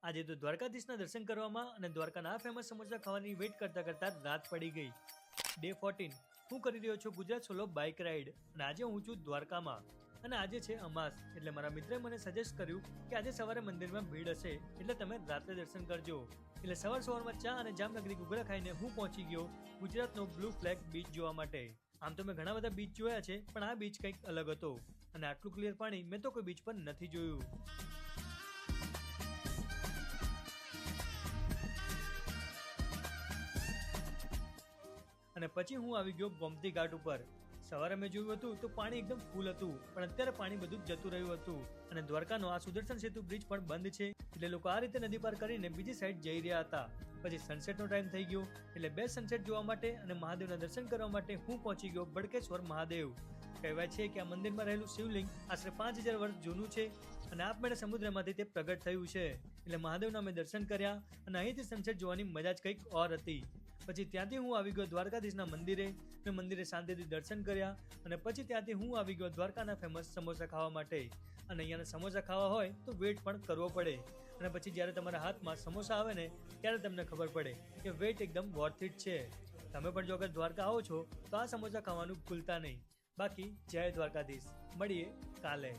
આજે તો દ્વારકાધીશના દર્શન કરવામાં અને દ્વારકાના આ ફેમસ સમોસા ખાવાની વેટ કરતા કરતા રાત પડી ગઈ. ડે 14 હું કરી રહ્યો છું ગુજરાત સોલો બાઇક રાઇડ અને આજે હું છું દ્વારકામાં અને આજે છે અમાસ એટલે મારા મિત્રે મને સજેસ્ટ કર્યું કે આજે સવારે મંદિરમાં ભીડ હશે એટલે તમે રાત્રે દર્શન કરજો. એટલે સવારમાં ચા અને જામનગરી ઘૂઘરા ખાઈને હું પહોંચી ગયો ગુજરાતનો બ્લુ ફ્લેગ બીચ જોવા માટે. આમ તો મેં ઘણા બધા બીચ જોયા છે પણ આ બીચ કંઈક અલગ હતો અને આટલું ક્લિયર પાણી મેં તો કોઈ બીચ પર નથી જોયું. અને પછી હું આવી ગયો ગોમતી ઘાટ ઉપર. સવારે મેં જોયું હતું તો પાણી એકદમ ફૂલ હતું પણ અત્યારે પાણી બધું જતું રહ્યું હતું અને દ્વારકાનો આ સુદર્શન સેતુ બ્રિજ પણ બંધ છે એટલે લોકો આ રીતે નદી પાર કરીને બીજી સાઈડ જઈ રહ્યા હતા. પછી સનસેટનો ટાઈમ થઈ ગયો એટલે બે સનસેટ જોવા માટે અને મહાદેવના દર્શન કરવા માટે હું પહોંચી ગયો બડકેશ્વર મહાદેવ. કહેવાય છે કે આ મંદિરમાં રહેલું શિવલિંગ આશરે 5000 વર્ષ જૂનું છે અને આપમેળે સમુદ્રમાંથી તે પ્રગટ થયું છે. એટલે મહાદેવના મેં દર્શન કર્યા અને અહીંથી સનસેટ જોવાની મજા જ કંઈક ઓર હતી. પછી ત્યાંથી હું આવી ગયો દ્વારકાધીશના મંદિરે. મેં મંદિરે શાંતિથી દર્શન કર્યા અને પછી ત્યાંથી હું આવી ગયો દ્વારકાના ફેમસ સમોસા ખાવા માટે. અને અહીંયાના સમોસા ખાવા હોય તો વેટ પણ કરવો પડે અને પછી જ્યારે તમારા હાથમાં સમોસા આવે ને ત્યારે તમને ખબર પડે કે વેટ એકદમ વર્થ ઇટ છે. તમે પણ જો અગર દ્વારકા આવો છો તો આ સમોસા ખાવાનું ભૂલતા નહીં. બાકી જય દ્વારકાધીશ, મળીએ કાલે.